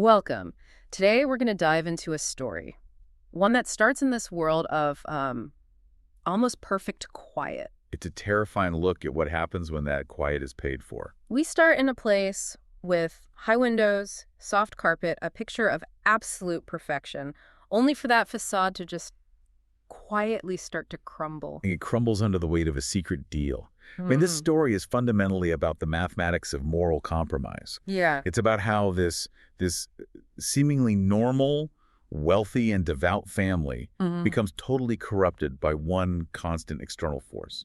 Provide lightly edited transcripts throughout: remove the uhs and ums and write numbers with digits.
Welcome. Today we're going to dive into a story, one that starts in this world of almost perfect quiet. It's a terrifying look at what happens when that quiet is paid for. We start in a place with high windows, soft carpet, a picture of absolute perfection, only for that facade to just quietly start to crumble. It crumbles under the weight of a secret deal. I mean, this story is fundamentally about the mathematics of moral compromise. Yeah. It's about how this seemingly normal, wealthy, and devout family becomes totally corrupted by one constant external force,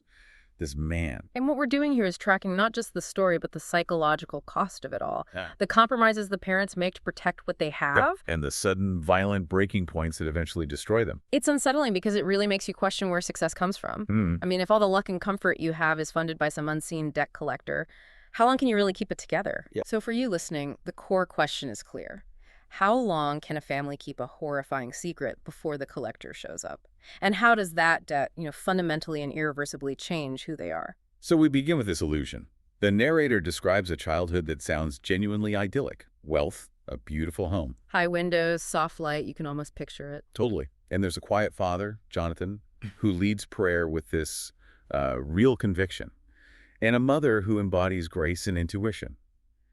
this man. And what we're doing here is tracking not just the story, but the psychological cost of it all. Yeah. The compromises the parents make to protect what they have. And the sudden, violent breaking points that eventually destroy them. It's unsettling because it really makes you question where success comes from. I mean, if all the luck and comfort you have is funded by some unseen debt collector, how long can you really keep it together? Yeah. So for you listening, the core question is clear. How long can a family keep a horrifying secret before the collector shows up? And how does that debt, fundamentally and irreversibly change who they are? So we begin with this illusion. The narrator describes a childhood that sounds genuinely idyllic. Wealth, a beautiful home. High windows, soft light, you can almost picture it. Totally. And there's a quiet father, Jonathan, who leads prayer with this real conviction. And a mother who embodies grace and intuition.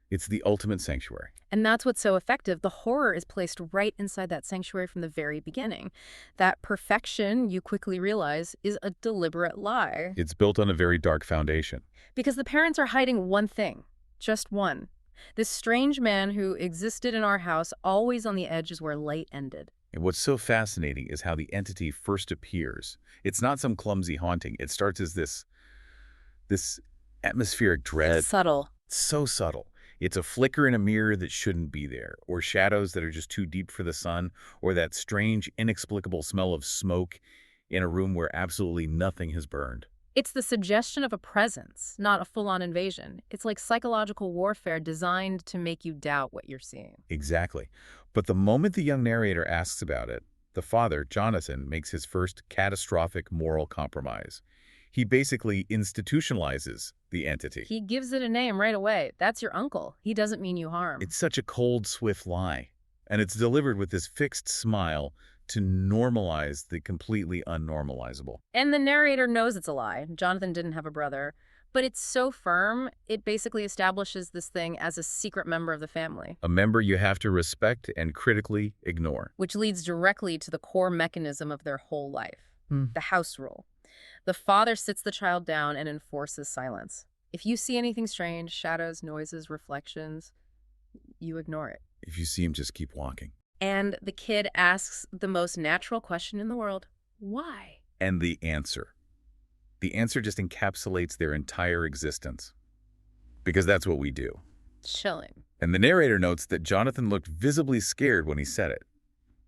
It's the ultimate sanctuary. And that's what's so effective. The horror is placed right inside that sanctuary from the very beginning. That perfection, you quickly realize, is a deliberate lie. It's built on a very dark foundation. Because the parents are hiding one thing, just one. This strange man who existed in our house, always on the edge is where light ended. And what's so fascinating is how the entity first appears. It's not some clumsy haunting. It starts as this atmospheric dread. It's subtle. It's so subtle. It's a flicker in a mirror that shouldn't be there, or shadows that are just too deep for the sun, or that strange, inexplicable smell of smoke in a room where absolutely nothing has burned. It's the suggestion of a presence, not a full-on invasion. It's like psychological warfare designed to make you doubt what you're seeing. Exactly. But the moment the young narrator asks about it, the father, Jonathan, makes his first catastrophic moral compromise. He basically institutionalizes the entity. He gives it a name right away. That's your uncle. He doesn't mean you harm. It's such a cold, swift lie. And it's delivered with this fixed smile to normalize the completely unnormalizable. And the narrator knows it's a lie. Jonathan didn't have a brother. But it's so firm, it basically establishes this thing as a secret member of the family. A member you have to respect and critically ignore. Which leads directly to the core mechanism of their whole life, the house rule. The father sits the child down and enforces silence. If you see anything strange, shadows, noises, reflections, you ignore it. If you see him, just keep walking. And the kid asks the most natural question in the world, why? And the answer just encapsulates their entire existence. Because that's what we do. Chilling. And the narrator notes that Jonathan looked visibly scared when he said it.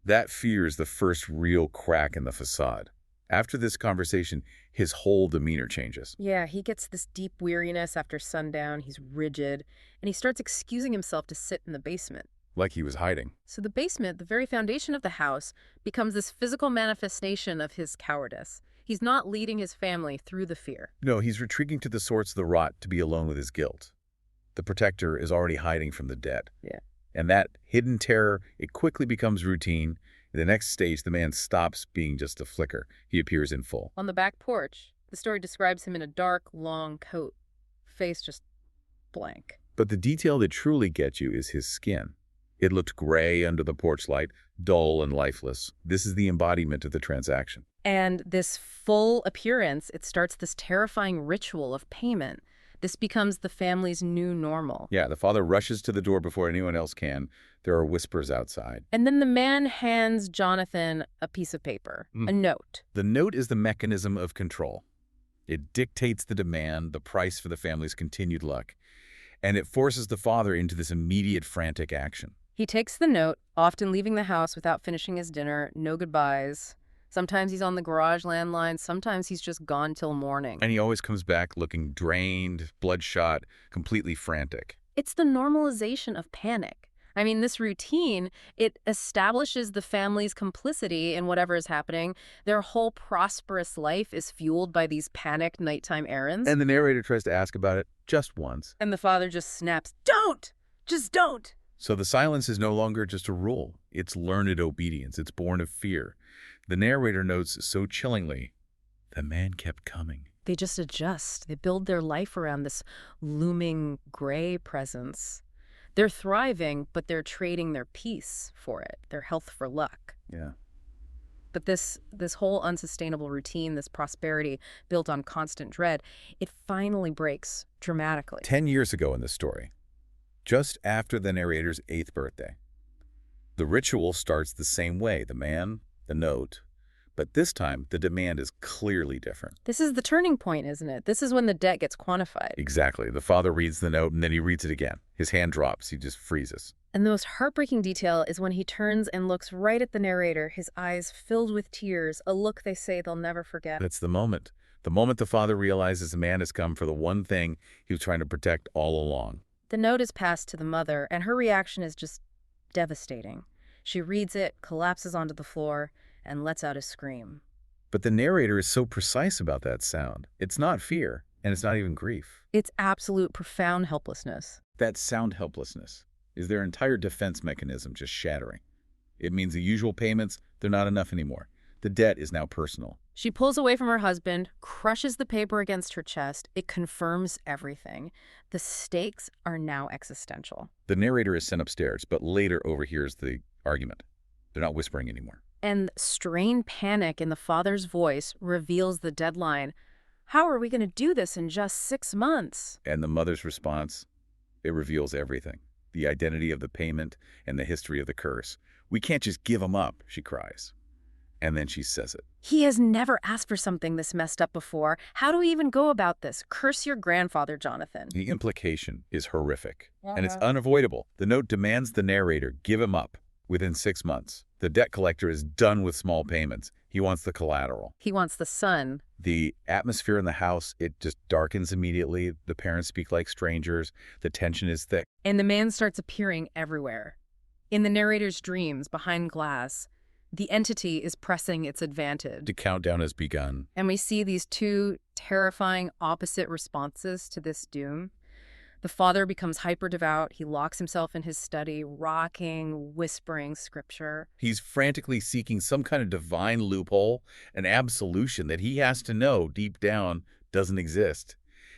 That fear is the first real crack in the facade. After this conversation, his whole demeanor changes. Yeah, he gets this deep weariness after sundown. He's rigid, and he starts excusing himself to sit in the basement. Like he was hiding. So the basement, the very foundation of the house, becomes this physical manifestation of his cowardice. He's not leading his family through the fear. No, he's retreating to the source of the rot to be alone with his guilt. The protector is already hiding from the dead. Yeah. And that hidden terror, it quickly becomes routine. In the next stage, the man stops being just a flicker. He appears in full. On the back porch, the story describes him in a dark, long coat, face just blank. But the detail that truly gets you is his skin. It looked gray under the porch light, dull and lifeless. This is the embodiment of the transaction. And this full appearance, it starts this terrifying ritual of payment. This becomes the family's new normal. Yeah, the father rushes to the door before anyone else can. There are whispers outside. And then the man hands Jonathan a piece of paper, a note. The note is the mechanism of control. It dictates the demand, the price for the family's continued luck. And it forces the father into this immediate frantic action. He takes the note, often leaving the house without finishing his dinner, no goodbyes. Sometimes he's on the garage landline, sometimes he's just gone till morning. And he always comes back looking drained, bloodshot, completely frantic. It's the normalization of panic. I mean, this routine, it establishes the family's complicity in whatever is happening. Their whole prosperous life is fueled by these panicked nighttime errands. And the narrator tries to ask about it just once. And the father just snaps, "Don't! Just don't!" So the silence is no longer just a rule. It's learned obedience. It's born of fear. The narrator notes so chillingly, the man kept coming. They just adjust. They build their life around this looming gray presence. They're thriving, but they're trading their peace for it, their health for luck. Yeah. But this whole unsustainable routine, this prosperity built on constant dread, it finally breaks dramatically. 10 years ago in the story, just after the narrator's 8th birthday, the ritual starts the same way, the man, the note, but this time the demand is clearly different. This is the turning point, isn't it? This is when the debt gets quantified. Exactly. The father reads the note and then he reads it again. His hand drops. He just freezes. And the most heartbreaking detail is when he turns and looks right at the narrator, his eyes filled with tears, a look they say they'll never forget. That's the moment. The moment the father realizes the man has come for the one thing he was trying to protect all along. The note is passed to the mother, and her reaction is just devastating. She reads it, collapses onto the floor, and lets out a scream. But the narrator is so precise about that sound. It's not fear, and it's not even grief. It's absolute profound helplessness. That sound helplessness is their entire defense mechanism just shattering. It means the usual payments, they're not enough anymore. The debt is now personal. She pulls away from her husband, crushes the paper against her chest. It confirms everything. The stakes are now existential. The narrator is sent upstairs, but later overhears the argument. They're not whispering anymore. And strained panic in the father's voice reveals the deadline. How are we going to do this in just 6 months? And the mother's response, it reveals everything. The identity of the payment and the history of the curse. We can't just give him up, she cries. And then she says it. He has never asked for something this messed up before. How do we even go about this? Curse your grandfather, Jonathan. The implication is horrific, and it's unavoidable. The note demands the narrator give him up within 6 months. The debt collector is done with small payments. He wants the collateral. He wants the son. The atmosphere in the house, it just darkens immediately. The parents speak like strangers. The tension is thick. And the man starts appearing everywhere. In the narrator's dreams, behind glass, the entity is pressing its advantage. The countdown has begun. And we see these two terrifying opposite responses to this doom. The father becomes hyper-devout. He locks himself in his study, rocking, whispering scripture. He's frantically seeking some kind of divine loophole, an absolution that he has to know deep down doesn't exist.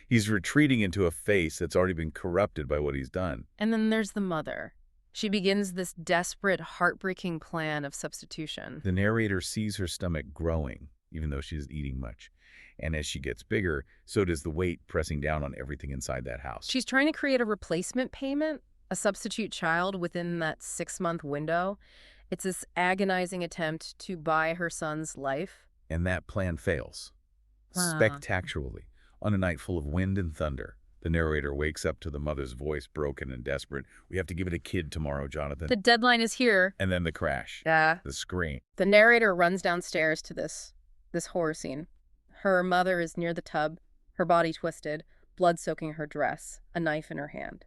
He's retreating into a face that's already been corrupted by what he's done. And then there's the mother. She begins this desperate, heartbreaking plan of substitution. The narrator sees her stomach growing, even though she isn't eating much. And as she gets bigger, so does the weight pressing down on everything inside that house. She's trying to create a replacement payment, a substitute child within that 6-month window. It's this agonizing attempt to buy her son's life. And that plan fails. Spectacularly. On a night full of wind and thunder, the narrator wakes up to the mother's voice, broken and desperate. We have to give it a kid tomorrow, Jonathan. The deadline is here. And then the crash. Yeah. The scream. The narrator runs downstairs to this horror scene. Her mother is near the tub, her body twisted, blood soaking her dress, a knife in her hand.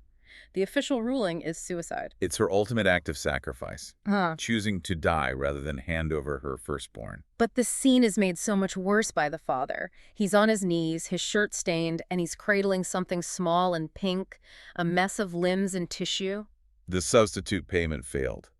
The official ruling is suicide. It's her ultimate act of sacrifice, choosing to die rather than hand over her firstborn. But the scene is made so much worse by the father. He's on his knees, his shirt stained, and he's cradling something small and pink, a mess of limbs and tissue. The substitute payment failed.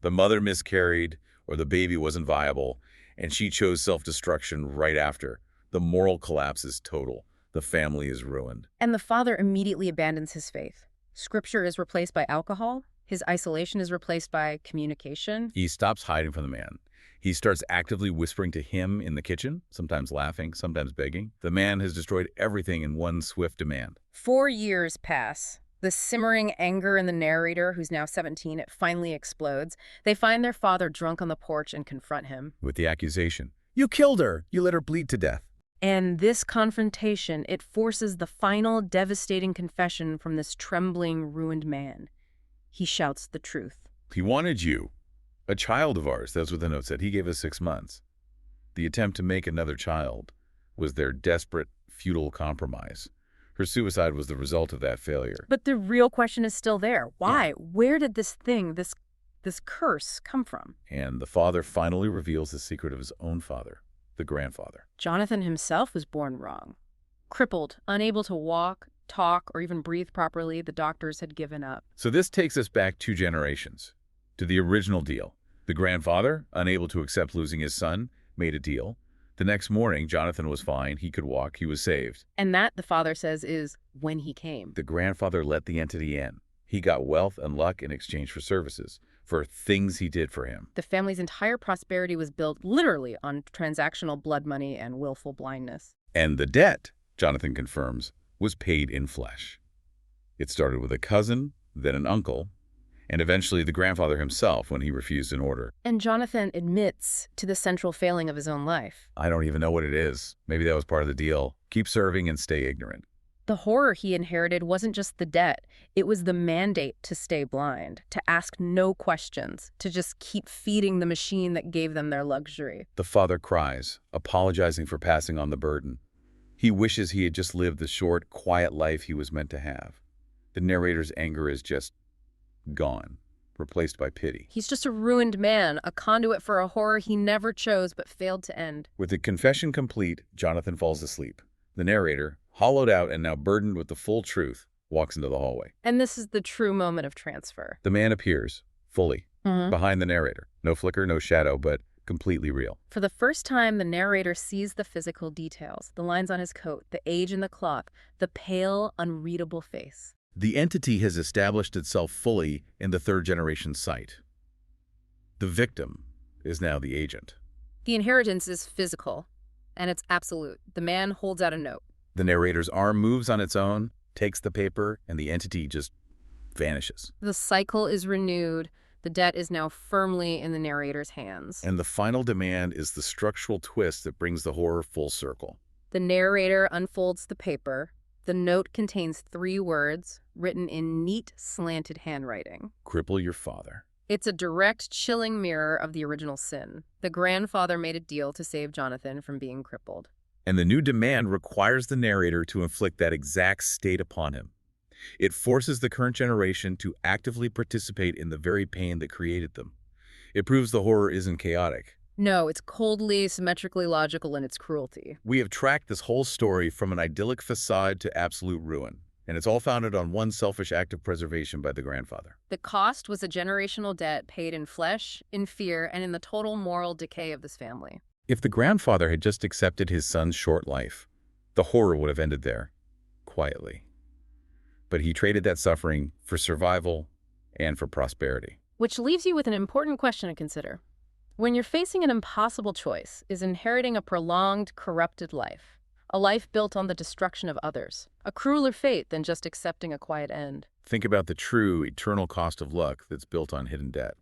The mother miscarried, or the baby wasn't viable, and she chose self-destruction right after. The moral collapse is total. The family is ruined. And the father immediately abandons his faith. Scripture is replaced by alcohol. His isolation is replaced by communication. He stops hiding from the man. He starts actively whispering to him in the kitchen, sometimes laughing, sometimes begging. The man has destroyed everything in one swift demand. 4 years pass. The simmering anger in the narrator, who's now 17, it finally explodes. They find their father drunk on the porch and confront him. With the accusation, "You killed her! You let her bleed to death." And this confrontation, it forces the final devastating confession from this trembling, ruined man. He shouts the truth. He wanted you. A child of ours, that's what the note said. He gave us 6 months. The attempt to make another child was their desperate, futile compromise. Her suicide was the result of that failure. But the real question is still there. Why? Yeah. Where did this thing, this curse, come from? And the father finally reveals the secret of his own father, the grandfather. Jonathan himself was born wrong. Crippled, unable to walk, talk, or even breathe properly, the doctors had given up. So this takes us back 2 generations, to the original deal. The grandfather, unable to accept losing his son, made a deal. The next morning, Jonathan was fine. He could walk. He was saved. And that, the father says, is when he came. The grandfather let the entity in. He got wealth and luck in exchange for services, for things he did for him. The family's entire prosperity was built literally on transactional blood money and willful blindness. And the debt, Jonathan confirms, was paid in flesh. It started with a cousin, then an uncle, and eventually the grandfather himself when he refused an order. And Jonathan admits to the central failing of his own life. I don't even know what it is. Maybe that was part of the deal. Keep serving and stay ignorant. The horror he inherited wasn't just the debt. It was the mandate to stay blind, to ask no questions, to just keep feeding the machine that gave them their luxury. The father cries, apologizing for passing on the burden. He wishes he had just lived the short, quiet life he was meant to have. The narrator's anger is just gone, replaced by pity. He's just a ruined man, a conduit for a horror he never chose but failed to end. With the confession complete, Jonathan falls asleep. The narrator, hollowed out and now burdened with the full truth, walks into the hallway. And this is the true moment of transfer. The man appears, fully, behind the narrator. No flicker, no shadow, but completely real. For the first time, the narrator sees the physical details, the lines on his coat, the age in the cloth, the pale, unreadable face. The entity has established itself fully in the 3rd generation sight. The victim is now the agent. The inheritance is physical, and it's absolute. The man holds out a note. The narrator's arm moves on its own, takes the paper, and the entity just vanishes. The cycle is renewed. The debt is now firmly in the narrator's hands. And the final demand is the structural twist that brings the horror full circle. The narrator unfolds the paper. The note contains 3 words, written in neat, slanted handwriting. Cripple your father. It's a direct, chilling mirror of the original sin. The grandfather made a deal to save Jonathan from being crippled. And the new demand requires the narrator to inflict that exact state upon him. It forces the current generation to actively participate in the very pain that created them. It proves the horror isn't chaotic. No, it's coldly, symmetrically logical in its cruelty. We have tracked this whole story from an idyllic facade to absolute ruin, and it's all founded on one selfish act of preservation by the grandfather. The cost was a generational debt paid in flesh, in fear, and in the total moral decay of this family. If the grandfather had just accepted his son's short life, the horror would have ended there, quietly. But he traded that suffering for survival and for prosperity. Which leaves you with an important question to consider. When you're facing an impossible choice, is inheriting a prolonged, corrupted life, a life built on the destruction of others, a crueler fate than just accepting a quiet end? Think about the true, eternal cost of luck that's built on hidden debt.